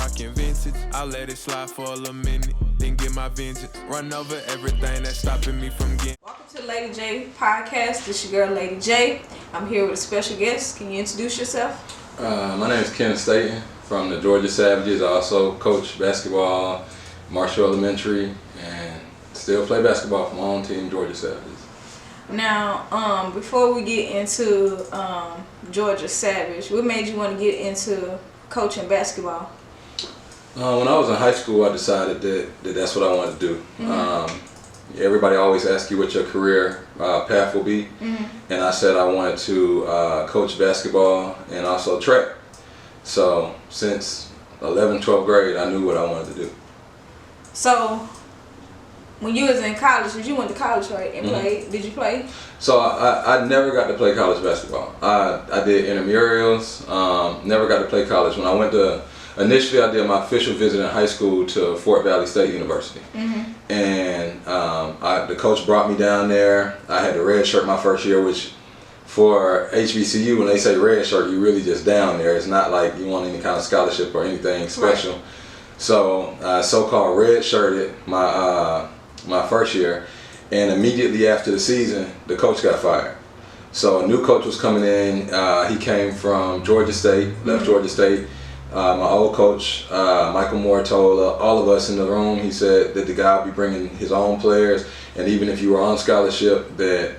rockin' vintage. I let it slide for a little minute, then get my vengeance. Run over everything that's stopping me from getting. Welcome to the Lady J podcast. This is your girl, Lady J. I'm here with a special guest. Can you introduce yourself? My name is Ken Staten from the Georgia Savages. I also coach basketball, Marshall Elementary, and still play basketball for my own team, Georgia Savages. Now, before we get into Georgia Savage, what made you want to get into coaching basketball? When I was in high school, I decided that that's what I wanted to do. Everybody always asks you what your career path will be, and I said I wanted to coach basketball and also track. So since 11th, 12th grade, I knew what I wanted to do. So when you was in college, you went to college, right, and played, did you play? So I never got to play college basketball. I did intramurals, never got to play college. When I went to, initially I did my official visit in high school to Fort Valley State University. And the coach brought me down there. I had the red shirt my first year, which for HBCU, when they say red shirt, you really just down there. It's not like you want any kind of scholarship or anything special. Right. So I so-called red shirted my first year, and immediately after the season, the coach got fired. So a new coach was coming in. He came from Georgia State, left Georgia State. My old coach, Michael Moore, told all of us in the room, he said that the guy would be bringing his own players, and even if you were on scholarship, that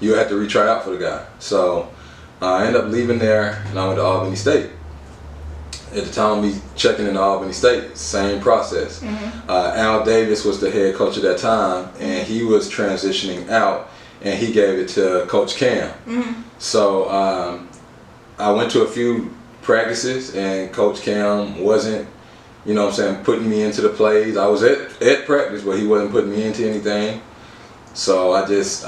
you had to retry out for the guy. So I ended up leaving there, and I went to Albany State. At the time of me checking into Albany State, same process. Al Davis was the head coach at that time, and he was transitioning out, and he gave it to Coach Cam. So I went to a few practices, and Coach Cam wasn't, you know what I'm saying, putting me into the plays. I was at practice, but he wasn't putting me into anything. So I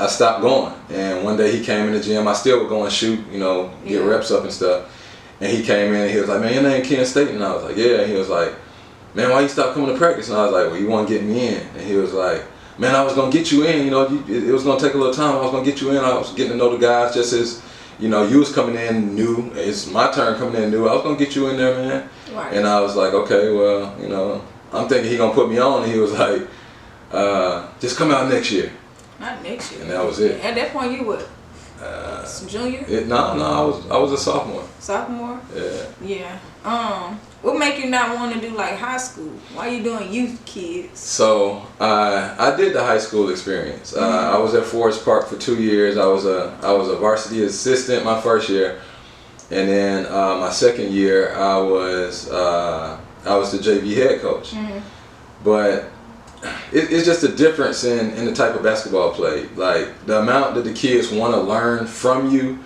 stopped going. And one day he came in the gym. I still would go and shoot, you know, get reps up and stuff. And he came in and he was like, "Man, your name Ken Staten?" And I was like, "Yeah." And he was like, "Man, why you stop coming to practice?" And I was like, "Well, you want to get me in?" And he was like, "Man, I was going to get you in. You know, it was going to take a little time. I was going to get you in. I was getting to know the guys just as, you know, you was coming in new. It's my turn coming in new. I was going to get you in there, man." Right. And I was like, "Okay, well, you know, I'm thinking he going to put me on." And he was like, "Just come out next year." Not next year. And that was it. At that point, you what? Junior? No, I was a sophomore. Sophomore? Yeah. Yeah. What make you not want to do like high school? Why you doing youth kids? So I did the high school experience. I was at Forest Park for 2 years. I was a varsity assistant my first year, and then my second year I was the JV head coach. But it's just a difference in the type of basketball play. Like the amount that the kids want to learn from you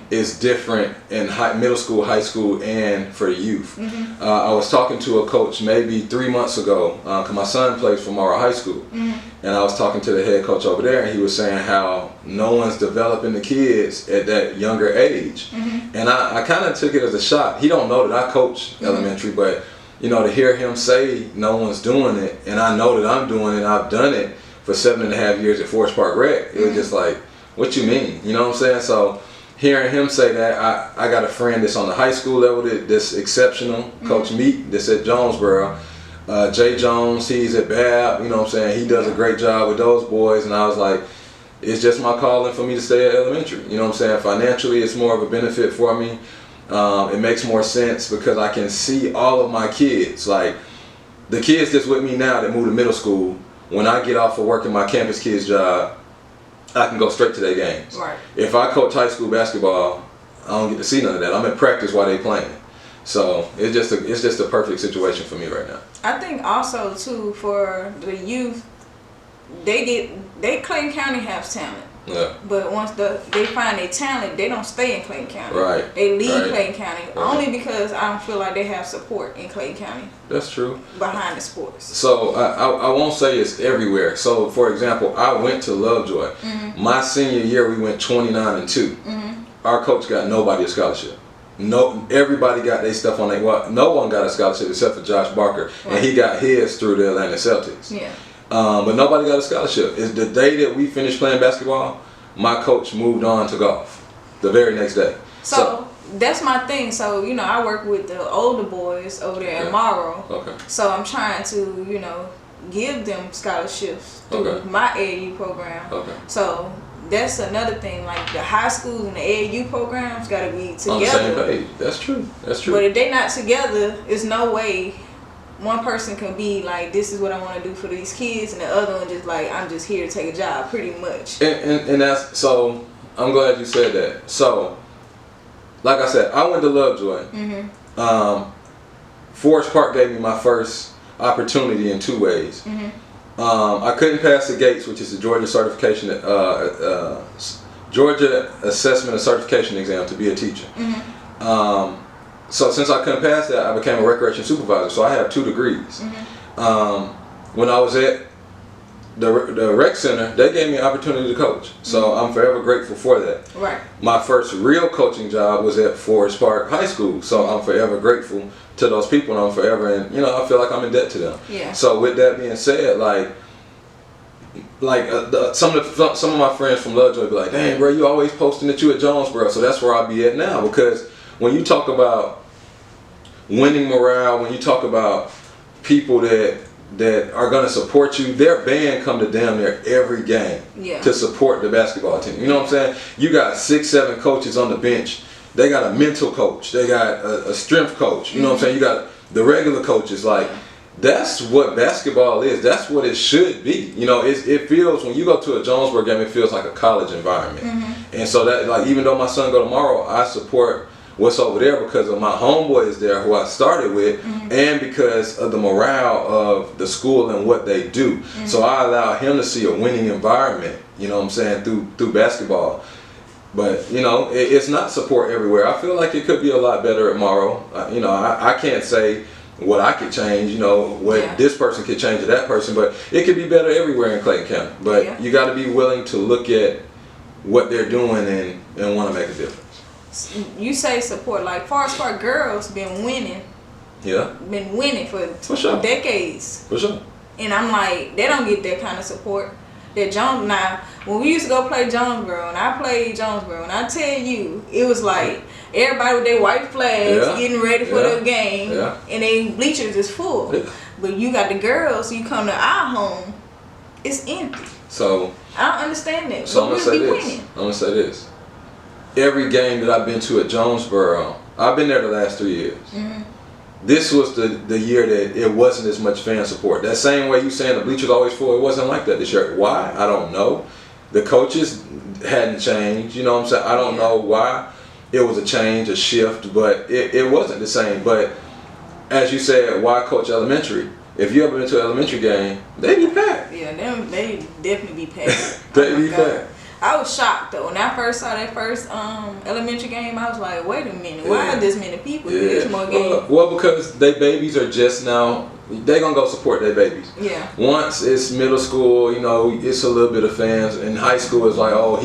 is different in middle school, high school, and for the youth. I was talking to a coach maybe 3 months ago, because my son plays for Morrow High School, and I was talking to the head coach over there, and he was saying how no one's developing the kids at that younger age. And I kind of took it as a shot. He don't know that I coach elementary, but you know, to hear him say no one's doing it, and I know that I'm doing it, I've done it for 7.5 years at Forest Park Rec, it was just like, what you mean? You know what I'm saying? So hearing him say that, I got a friend that's on the high school level that's exceptional, Coach Meek, that's at Jonesboro. Jay Jones, he's at Babb, you know what I'm saying? He does a great job with those boys, and I was like, it's just my calling for me to stay at elementary. You know what I'm saying? Financially, it's more of a benefit for me. It makes more sense because I can see all of my kids, like the kids that's with me now that moved to middle school. When I get off of working my campus kids job, I can go straight to their games. Right. If I coach high school basketball, I don't get to see none of that. I'm at practice while they playing. So it's just a perfect situation for me right now. I think also too for the youth, Clayton County has talent. Yeah. But once they find their talent, they don't stay in Clayton County. Right. They leave Clayton County only because I don't feel like they have support in Clayton County. That's true. Behind the sports. So I won't say it's everywhere. So for example, I went to Lovejoy. My senior year, we went 29-2. Our coach got nobody a scholarship. No, everybody got their stuff on their. Well, no one got a scholarship except for Josh Barker, and he got his through the Atlanta Celtics. Yeah. But nobody got a scholarship. It's the day that we finished playing basketball, my coach moved on to golf the very next day. So that's my thing. So, you know, I work with the older boys over there at Morrow. Okay. So I'm trying to, you know, give them scholarships through my AAU program. Okay. So that's another thing. Like the high schools and the AAU programs got to be together. On the same page. That's true. That's true. But if they not together, there's no way one person can be like, this is what I want to do for these kids, and the other one just like, I'm just here to take a job, pretty much. And that's, so I'm glad you said that. So, like I said, I went to Lovejoy. Mm-hmm. Forest Park gave me my first opportunity in two ways. Mm-hmm. I couldn't pass the GATES, which is the Georgia certification, Georgia Assessment and Certification Exam to be a teacher. Mm-hmm. So since I couldn't pass that, I became a recreation supervisor. So I have 2 degrees. Mm-hmm. When I was at the rec center, they gave me an opportunity to coach. So I'm forever grateful for that. Right. My first real coaching job was at Forest Park High School. So I'm forever grateful to those people, and I'm forever, and you know, I feel like I'm in debt to them. Yeah. So with that being said, some of my friends from Lovejoy be like, dang bro, you always posting that you at Jonesboro. So that's where I'll be at now, because when you talk about winning morale, when you talk about people that are going to support you, their band come to damn near every game to support the basketball team. You know what I'm saying? You got 6-7 coaches on the bench. They got a mental coach. They got a strength coach. You know what I'm saying? You got the regular coaches. Like, that's what basketball is. That's what it should be. You know, it feels, when you go to a Jonesboro game, it feels like a college environment. Mm-hmm. And so that, like, even though my son go tomorrow, I support what's over there because of my homeboys there who I started with, mm-hmm. and because of the morale of the school and what they do. Mm-hmm. So I allow him to see a winning environment, you know what I'm saying, through basketball. But, you know, it's not support everywhere. I feel like it could be a lot better at Morrow. You know, I can't say what I could change, you know, what this person could change to that person, but it could be better everywhere in Clayton County. But you got to be willing to look at what they're doing and want to make a difference. You say support, like Forest Park girls been winning. Yeah. Been winning for sure. decades. For sure. And I'm like, they don't get that kind of support. Now, when we used to go play Jonesboro, and I played Jonesboro, and I tell you, it was like everybody with their white flags getting ready for their game, and they bleachers is full. Yeah. But you got the girls, you come to our home, it's empty. So I don't understand that. So I'm gonna say this. Every game that I've been to at Jonesboro, I've been there the last 3 years. Mm-hmm. This was the year that it wasn't as much fan support. That same way you saying the bleachers always full, it wasn't like that this year. Why? I don't know. The coaches hadn't changed. You know what I'm saying? I don't know why. It was a change, a shift, but it wasn't the same. But as you said, why coach elementary? If you ever been to an elementary game, they be packed. Yeah, they definitely be packed. They be packed. I was shocked though when I first saw that first elementary game. I was like, wait a minute, why are this many people? This more game? Well, because they babies are just now. They gonna go support their babies. Yeah. Once it's middle school, you know, it's a little bit of fans. In high school, it's like, oh,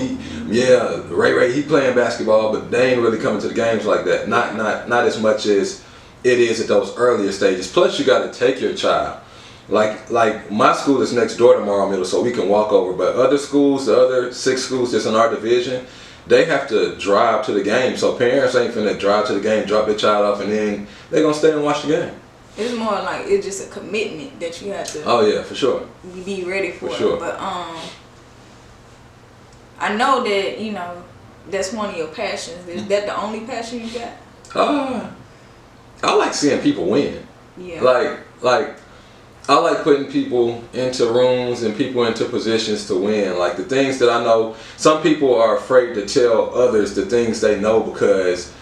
Ray, he playing basketball, but they ain't really coming to the games like that. Not as much as it is at those earlier stages. Plus, you got to take your child. Like my school is next door to Morrow Middle, so we can walk over. But other schools, the other 6 schools that's in our division, they have to drive to the game. So parents ain't finna drive to the game, drop their child off, and then they gonna stay and watch the game. It's more like it's just a commitment that you have to. Oh yeah, for sure. Be ready for sure. But I know that, you know, that's one of your passions. Is that the only passion you got? I like seeing people win. Yeah. Like. I like putting people into rooms and people into positions to win. Like the things that I know, some people are afraid to tell others the things they know because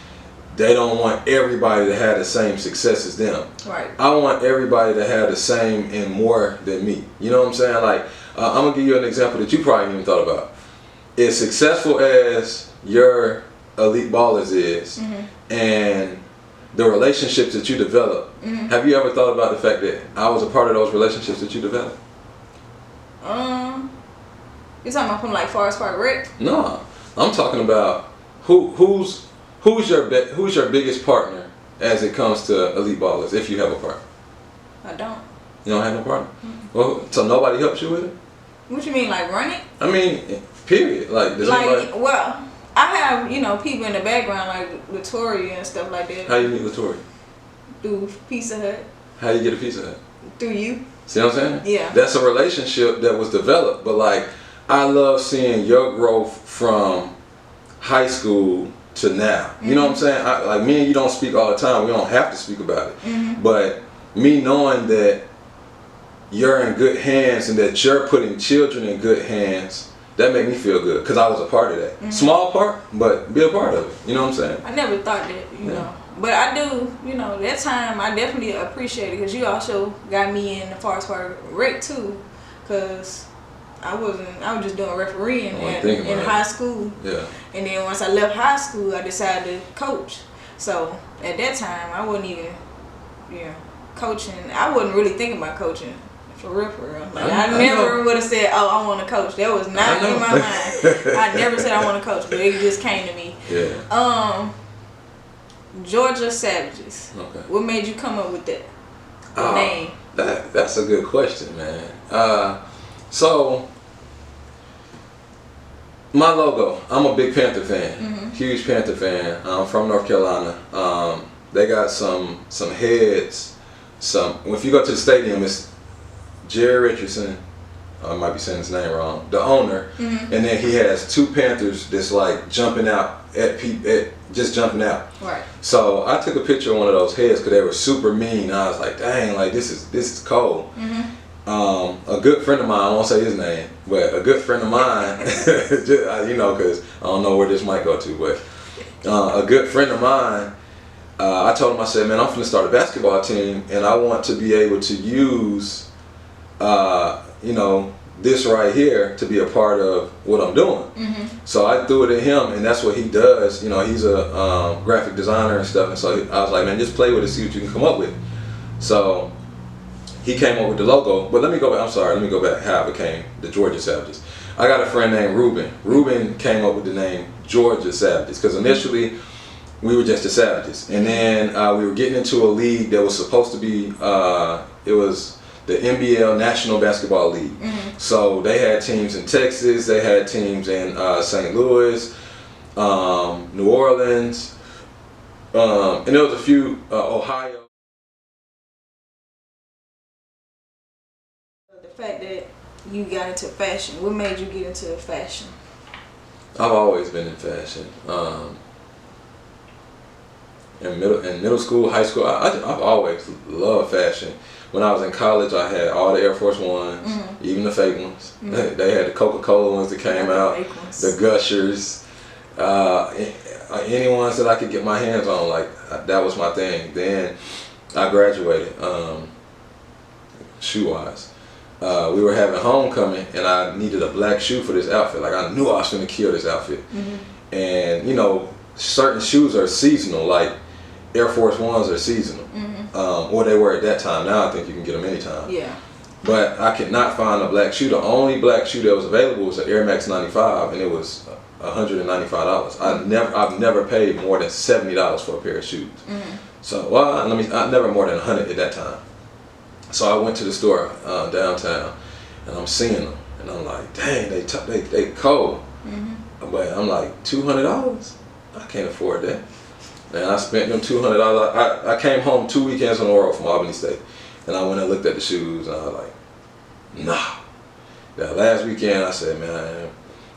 they don't want everybody to have the same success as them. Right. I want everybody to have the same and more than me. You know what I'm saying? Like, I'm gonna give you an example that you probably haven't even thought about. As successful as your elite ballers is, mm-hmm. and the relationships that you develop, mm-hmm. have you ever thought about the fact that I was a part of those relationships that you developed? You talking about from like Forest Park Rec? No, I'm talking about who's your biggest partner as it comes to elite ballers, if you have a partner. I don't. You don't have no partner? Mm-hmm. Well, so nobody helps you with it? What you mean, like running? I mean, period. Like, does anybody... Well, I have, you know, people in the background like Latoria and stuff like that. How you meet Latoria? Through Pizza Hut. How you get a Pizza Hut? Through you. See what I'm saying? Yeah. That's a relationship that was developed, but like I love seeing your growth from high school to now. You know what I'm saying? Like me and you don't speak all the time. We don't have to speak about it. But me knowing that you're in good hands and that you're putting children in good hands, that made me feel good because I was a part of that. Small part, but be a part of it. You know what I'm saying? I never thought that, you know. But I do, you know, that time I definitely appreciate it because you also got me in the Forest Park rec too, because I was just doing refereeing in high school. Yeah. And then once I left high school, I decided to coach. So at that time, I wasn't even, coaching. I wasn't really thinking about coaching. For real. Like, I never would have said, "Oh, I want to coach." That was not in my mind. I never said I want to coach, but it just came to me. Yeah. Georgia Savages. Okay. What made you come up with that name? That's a good question, man. So my logo. I'm a big Panther fan. Huge Panther fan. I'm from North Carolina. They got some heads. If you go to the stadium, it's Jerry Richardson, I might be saying his name wrong, the owner, and then he has two Panthers that's like jumping out just jumping out. Right. So I took a picture of one of those heads because they were super mean. I was like, dang, like this is cold. A good friend of mine, I won't say his name, but a good friend of mine, just, you know, because I don't know where this might go to, but a good friend of mine. I told him, I said, man, I'm finna start a basketball team, and I want to be able to use this right here to be a part of what I'm doing. So I threw it at him, and that's what he does. You know, he's a graphic designer and stuff, and so I was like, man, just play with it, see what you can come up with. So he came up with the logo, but let me go back how I became the Georgia Savages. I got a friend named Ruben. Ruben came up with the name Georgia Savages, because initially we were just the Savages, and then we were getting into a league that was supposed to be, it was the NBL National Basketball League. So they had teams in Texas, they had teams in St. Louis, New Orleans, and there was a few, Ohio. The fact that you got into fashion, what made you get into fashion? I've always been in fashion. In middle school, high school, I've always loved fashion. When I was in college, I had all the Air Force Ones, even the fake ones. They had the Coca-Cola ones that came out, the Gushers, any ones that I could get my hands on. Like that was my thing. Then I graduated, shoe-wise. We were having homecoming, and I needed a black shoe for this outfit. Like I knew I was gonna kill this outfit. And you know, certain shoes are seasonal. Like Air Force Ones are seasonal, or they were at that time. Now I think you can get them anytime. Yeah. But I could not find a black shoe. The only black shoe that was available was an Air Max 95, and it was $195. I've never paid more than $70 for a pair of shoes. So I never more than $100 at that time. So I went to the store downtown, and I'm seeing them, and I'm like, dang, they cold. But I'm like, $200? I can't afford that. And I spent them $200. I came home 2 weekends in a row from Albany State, and I went and looked at the shoes, and I was like, nah. That last weekend, I said, man,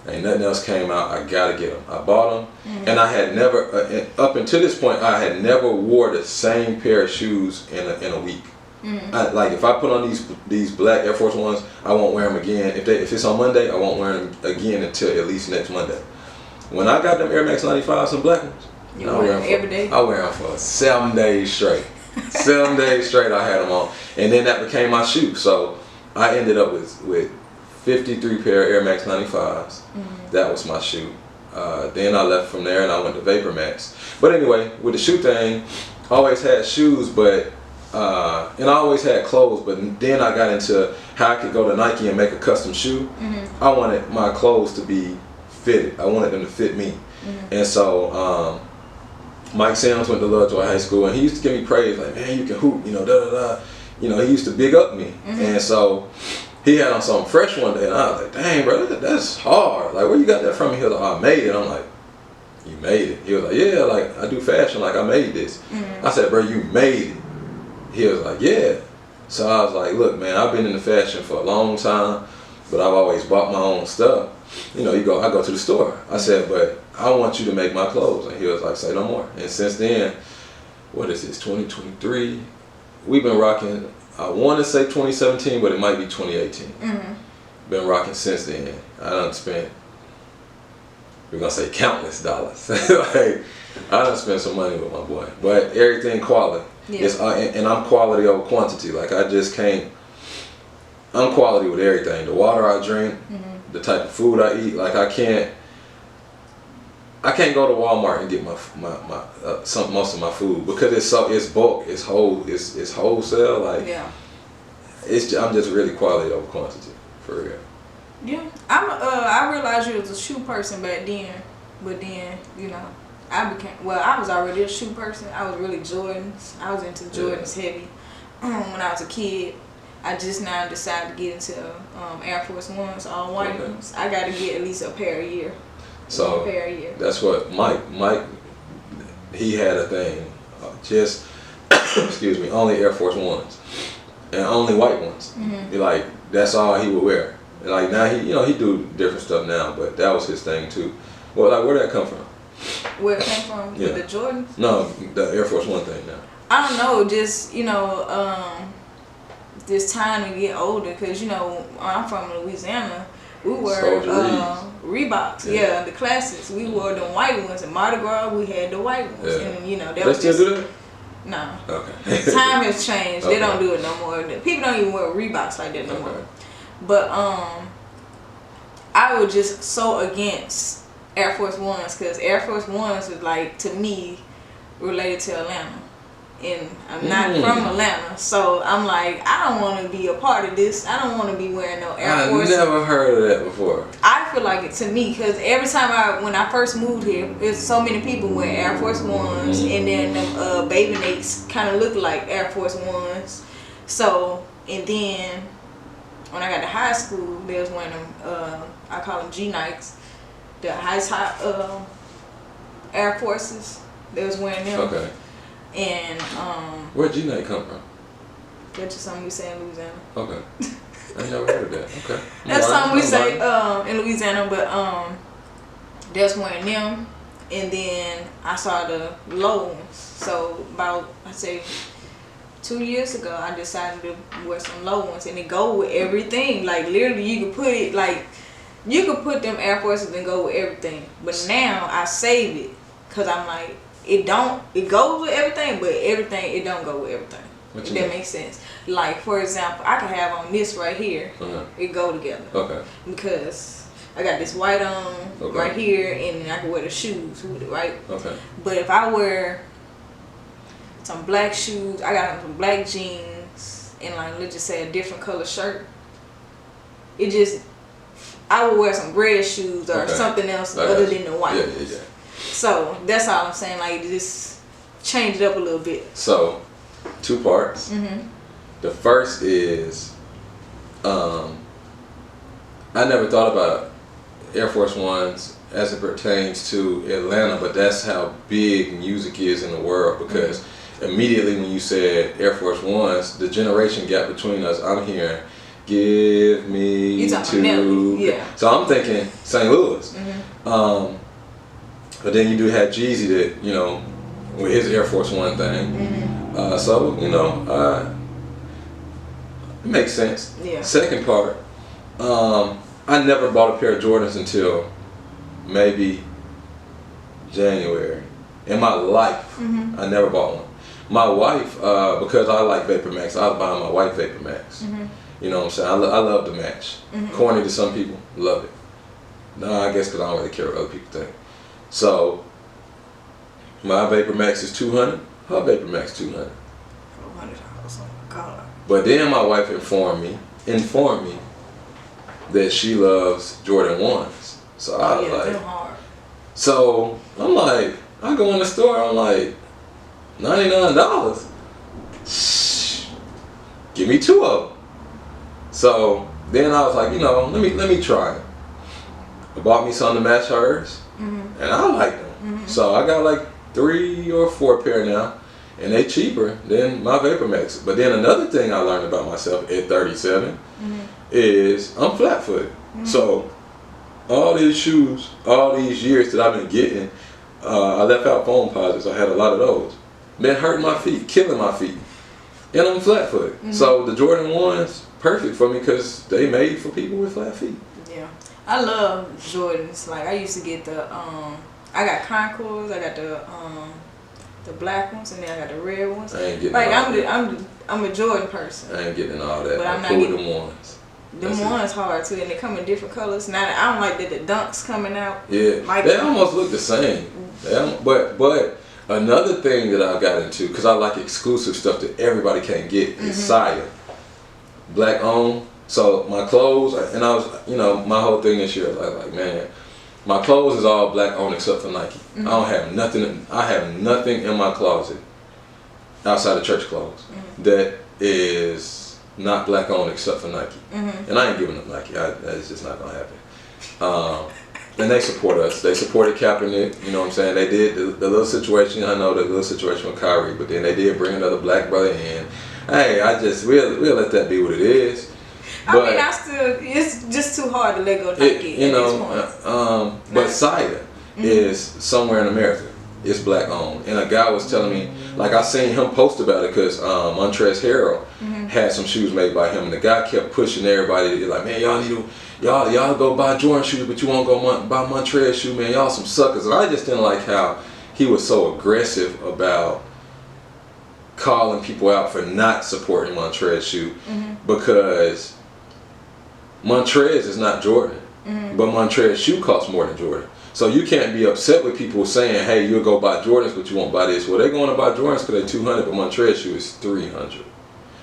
ain't nothing else came out. I gotta get them. I bought them, and I had never, up until this point, I had never wore the same pair of shoes in a week. Like if I put on these black Air Force Ones, I won't wear them again. If it's on Monday, I won't wear them again until at least next Monday. When I got them Air Max 95s, some black ones, I wear them every day. I wear them for 7 days straight. 7 days straight I had them on, and then that became my shoe. So I ended up with 53 pair of Air Max 95s. That was my shoe. Then I left from there and I went to Vapor Max. But anyway, with the shoe thing, I always had shoes, but and I always had clothes, but then I got into how I could go to Nike and make a custom shoe. I wanted my clothes to be fitted. I wanted them to fit me. And so Mike Sims went to Lovejoy High School, and he used to give me praise, like, man, you can hoop, you know, da-da-da. You know, he used to big up me. And so he had on something fresh one day, and I was like, dang, bro, that's hard. Like, where you got that from? He was like, I made it. I'm like, you made it. He was like, yeah, like I do fashion, like I made this. I said, bro, you made it. He was like, yeah. So I was like, look, man, I've been in the fashion for a long time, but I've always bought my own stuff. You know, I go to the store. I said, but I want you to make my clothes. And he was like, say no more. And since then, what is this, 2023? We've been rocking, I want to say 2017, but it might be 2018. Been rocking since then. I done spent, we're going to say countless dollars. Like, I done spent some money with my boy. But everything quality. Yeah. And I'm quality over quantity. Like, I just can't, I'm quality with everything. The water I drink, the type of food I eat. Like, I can't go to Walmart and get most of my food because it's bulk, it's wholesale. Like, yeah. I'm just really quality over quantity, for real. Yeah, I realized you was a shoe person back then, but then I was already a shoe person. I was really Jordans. I was into Jordans heavy when I was a kid. I just now decided to get into Air Force Ones, all white ones. I got to get at least a pair a year. So that's what Mike, he had a thing, just excuse me, only Air Force Ones and only white ones. Like, that's all he would wear. And like, now he do different stuff now, but that was his thing too. Well, like, where'd that come from? Where it came from? With the Jordans? No, the Air Force One thing now. I don't know, just this time to get older, because I'm from Louisiana. We wore Reeboks, the classics. We wore the white ones. In Mardi Gras, we had the white ones, and that was still do that? No. Okay. Time has changed. They don't do it no more. People don't even wear Reeboks like that no more. But I was just so against Air Force Ones, because Air Force Ones was, like, to me, related to Atlanta. And I'm not from Atlanta, so I'm like, I don't want to be a part of this. I don't want to be wearing no Air Force. I've never heard of that before. I feel like it to me, because every time when I first moved here, there's so many people wearing Air Force Ones, and then them Baby Nakes kind of look like Air Force Ones. So, and then when I got to high school, they was wearing them, I call them G-Nikes, the high top Air Forces. They was wearing them. Okay. And where'd G-Nike come from? That's just something we say in Louisiana. Okay. I never heard of that. Okay. That's something we say in Louisiana, but they was wearing them, and then I saw the low ones. So about, I'd say 2 years ago, I decided to wear some low ones, and it go with everything. Like, literally, you could put it, like, you could put them Air Forces and go with everything. But now I save it, because I'm like, it goes with everything, but everything, it don't go with everything. If that makes sense. Like, for example, I could have on this right here. It go together. Okay. Because I got this white on right here, and I can wear the shoes with it, right? Okay. But if I wear some black shoes, I got some black jeans, and, like, let's just say a different color shirt, it just, I would wear some red shoes or something else other than the white ones. Yeah. So that's all I'm saying. Like, just change it up a little bit. So, 2 parts. The first is, I never thought about Air Force Ones as it pertains to Atlanta, but that's how big music is in the world. Because immediately when you said Air Force Ones, the generation gap between us, I'm hearing, give me two. Yeah. So I'm thinking St. Louis. But then you do have Jeezy that, with his Air Force One thing. So, it makes sense. Yeah. Second part, I never bought a pair of Jordans until maybe January. In my life, I never bought one. My wife, because I like Vapor Max, I was buying my white Vapor Max. You know what I'm saying? I love the match. Corny to some people, love it. No, I guess because I don't really care what other people think. So, my Vapor Max is $200. Her Vapor Max $200. $400. Oh my God. But then my wife informed me that she loves Jordan 1s. So I was like, hard. So I'm like, I go in the store, I'm like, $99. Shh, give me 2 of them. So then I was like, let me try it. I bought me something to match hers, and I like them. So I got like 3 or 4 pair now, and they cheaper than my VaporMax. But then another thing I learned about myself at 37 is I'm flat-footed. So all these shoes, all these years that I've been getting, I left out foam posits. I had a lot of those. Been hurting my feet, killing my feet, and I'm flat-footed. So the Jordan 1's perfect for me because they made for people with flat feet. Yeah, I love Jordans. Like I used to get the I got Concords, I got the black ones, and then I got the red ones. I ain't getting like all that. I'm a Jordan person. I ain't getting all that. But I'm not cool getting with them ones. Them ones hard too, and they come in different colors. Now I don't like that the Dunks coming out. Yeah, like they almost look the same. But another thing that I got into, because I like exclusive stuff that everybody can't get, is Saya. Black owned. So my clothes, and I was, my whole thing this year, like man, my clothes is all black owned except for Nike. I don't have nothing. I have nothing in my closet outside of church clothes that is not black owned except for Nike. And I ain't giving up Nike. That's just not gonna happen. And they support us. They supported Kaepernick. You know what I'm saying? They did the little situation. I know the little situation with Kyrie, but then they did bring another black brother in. Hey, we'll let that be what it is. But, I mean, it's just too hard to let go Nike at this point. But Saya is somewhere in America. It's black owned. And a guy was telling me, like I seen him post about it because Montrezl Harrell had some shoes made by him, and the guy kept pushing everybody. Like, man, y'all need to, y'all go buy Jordan shoes, but you won't go buy Montrezl shoes, man. Y'all some suckers. And I just didn't like how he was so aggressive about calling people out for not supporting Montrezl shoe because Montrez is not Jordan, but Montrez shoe costs more than Jordan. So you can't be upset with people saying, hey, you'll go buy Jordans, but you won't buy this. Well, they're going to buy Jordans because they're $200, but Montrez shoe is $300.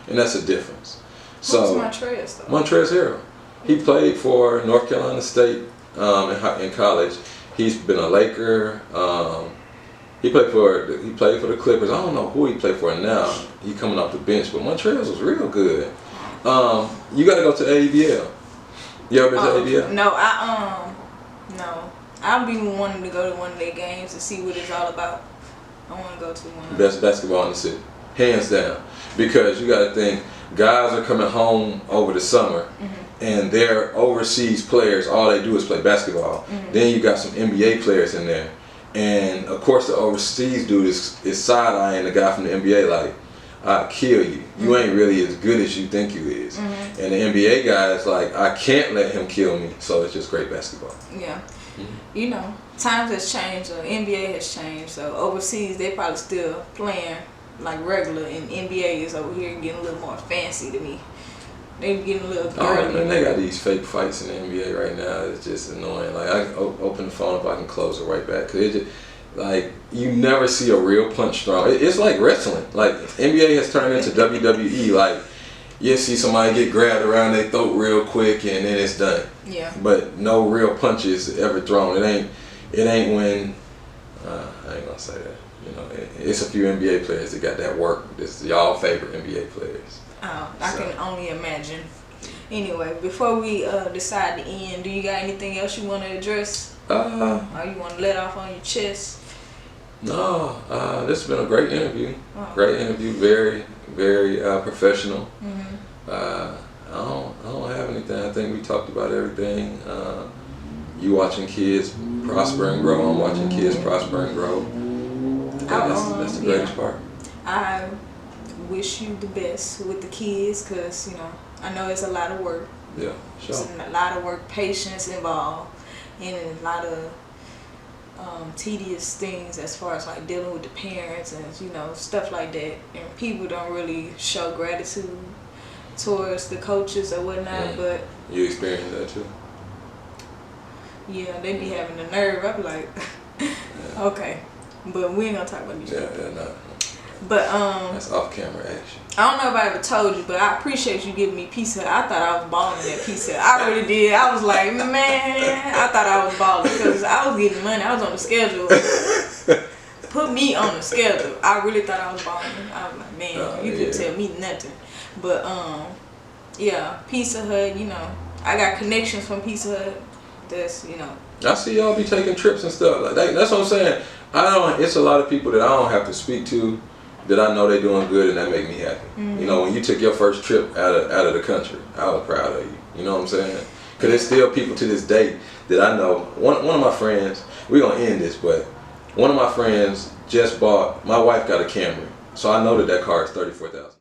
And that's the difference. So who's Montrez, though? Montrezl Harrell. He played for North Carolina State in college. He's been a Laker. He played for the Clippers. I don't know who he played for now. He coming off the bench, but Montrez was real good. You got to go to ABL. You ever been to ABL? No, no. I've been wanting to go to one of their games to see what it's all about. I want to go to one. Best basketball in the city, hands down. Because you got to think, guys are coming home over the summer, and they're overseas players. All they do is play basketball. Then you got some NBA players in there, and of course the overseas dude is side-eyeing the guy from the NBA like, I'll kill you. You ain't really as good as you think you is. And the NBA guy is like, I can't let him kill me. So it's just great basketball. Yeah. You know, times has changed. The NBA has changed. So overseas, they probably still playing like regular, and NBA is over here getting a little more fancy to me. They getting a little girly. Man, they got these fake fights in the NBA right now. It's just annoying. Like I can open the phone up, I can close it right back. Cause it just, like, you never see a real punch thrown. It's like wrestling. Like NBA has turned into WWE. Like you see somebody get grabbed around their throat real quick and then it's done. Yeah. But no real punches ever thrown. It ain't when I ain't gonna say that. You know, it's a few NBA players that got that work. This is y'all favorite NBA players. Oh, I can only imagine. Anyway, before we decide to end, do you got anything else you want to address? Or you want to let off on your chest? No, this has been a great interview. Great interview, very, very professional. I don't have anything. I think we talked about everything. You watching kids prosper and grow. I'm watching kids prosper and grow. I think that's the greatest part. I wish you the best with the kids, because I know it's a lot of work. Yeah, sure. It's a lot of work, patience involved, and a lot of tedious things as far as like dealing with the parents and stuff like that. And people don't really show gratitude towards the coaches or whatnot. But you experience that too? Yeah, they be having the nerve. I be like, okay, but we ain't gonna talk about these. Yeah, no. But that's off camera action. I don't know if I ever told you, but I appreciate you giving me Pizza Hut. I thought I was balling at Pizza Hut. I really did. I was like, man, I thought I was balling because I was getting money. I was on the schedule. Put me on the schedule. I really thought I was balling. I was like, man, you couldn't tell me nothing. But yeah, Pizza Hut. I got connections from Pizza Hut. That's I see y'all be taking trips and stuff. Like that's what I'm saying. It's a lot of people that I don't have to speak to that I know they doing good and that make me happy. Mm-hmm. You know, when you took your first trip out of the country, I was proud of you. You know what I'm saying? Because there's still people to this day that I know. One of my friends, we're going to end this, but one of my friends just bought, my wife got a Camry. So I know that car is $34,000.